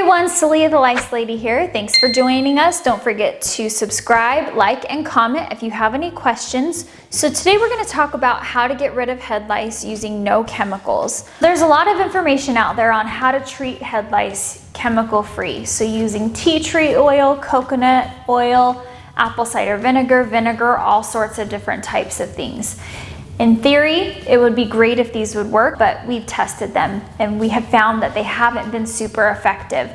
everyone, Celia the Lice Lady here. Thanks for joining us. Don't forget to subscribe, like, and comment if you have any questions. So today we're going to talk about how to get rid of head lice using no chemicals. There's a lot of information out there on how to treat head lice chemical free. So using tea tree oil, coconut oil, apple cider vinegar, all sorts of different types of things. In theory, it would be great if these would work, but we've tested them and we have found that they haven't been super effective.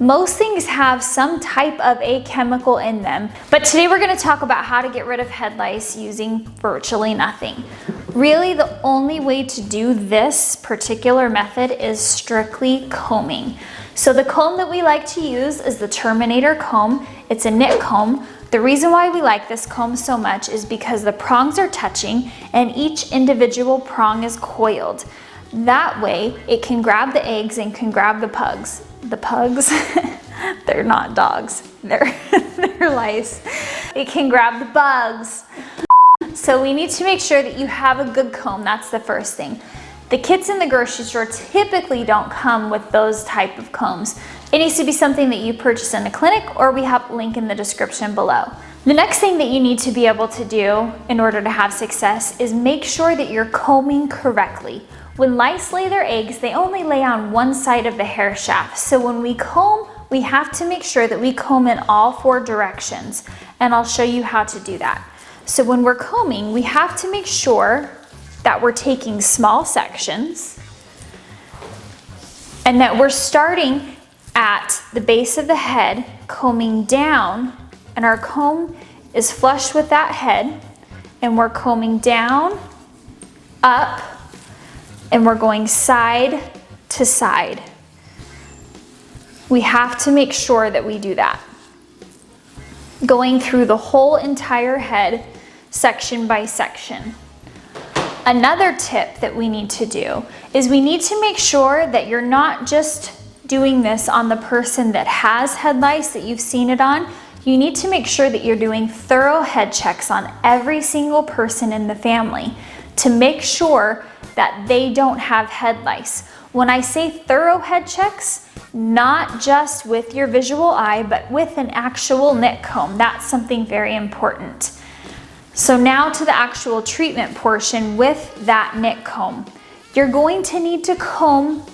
Most things have some type of a chemical in them, but today we're going to talk about how to get rid of head lice using virtually nothing. Really, the only way to do this particular method is strictly combing. So the comb that we like to use is the Terminator comb. It's a nit comb. The reason why we like this comb so much is because the prongs are touching and each individual prong is coiled. That way it can grab the eggs and can grab the pugs. The pugs, they're not dogs, they're lice. It can grab the bugs. So we need to make sure that you have a good comb. That's the first thing. The kits in the grocery store typically don't come with those type of combs. It needs to be something that you purchase in a clinic, or we have a link in the description below. The next thing that you need to be able to do in order to have success is make sure that you're combing correctly. When lice lay their eggs, they only lay on one side of the hair shaft. So when we comb, we have to make sure that we comb in all four directions. And I'll show you how to do that. So when we're combing, we have to make sure that we're taking small sections and that we're starting at the base of the head, combing down, and our comb is flush with that head, and we're combing down, up, and we're going side to side. We have to make sure that we do that. Going through the whole entire head, section by section. Another tip that we need to do is we need to make sure that you're not just doing this on the person that has head lice that you've seen it on. You need to make sure that you're doing thorough head checks on every single person in the family to make sure that they don't have head lice. When I say thorough head checks, not just with your visual eye, but with an actual nit comb. That's something very important. So now to the actual treatment portion with that nit comb. You're going to need to comb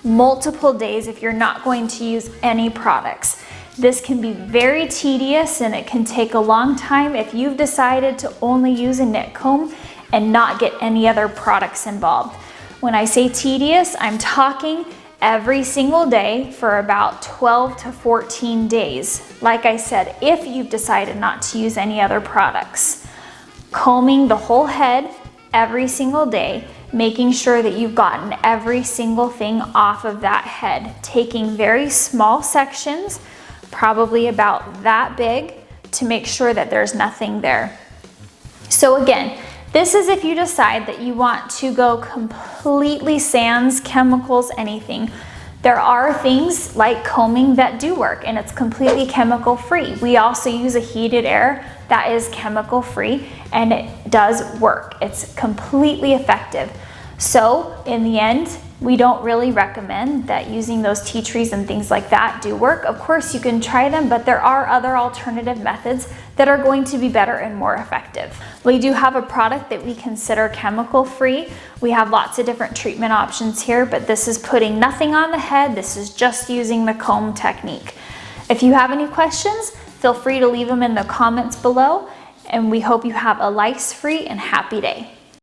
multiple days if you're not going to use any products. This can be very tedious and it can take a long time if you've decided to only use a nit comb and not get any other products involved. When I say tedious, I'm talking every single day for about 12 to 14 days. Like I said, if you've decided not to use any other products. Combing the whole head every single day, making sure that you've gotten every single thing off of that head, taking very small sections, probably about that big, to make sure that there's nothing there. So again, this is if you decide that you want to go completely sans chemicals, anything. There are things like combing that do work and it's completely chemical free. We also use a heated air that is chemical free and it does work. It's completely effective. So in the end, we don't really recommend that using those tea trees and things like that do work. Of course, you can try them, but there are other alternative methods that are going to be better and more effective. We do have a product that we consider chemical free. We have lots of different treatment options here, but this is putting nothing on the head. This is just using the comb technique. If you have any questions, feel free to leave them in the comments below, and we hope you have a lice-free and happy day.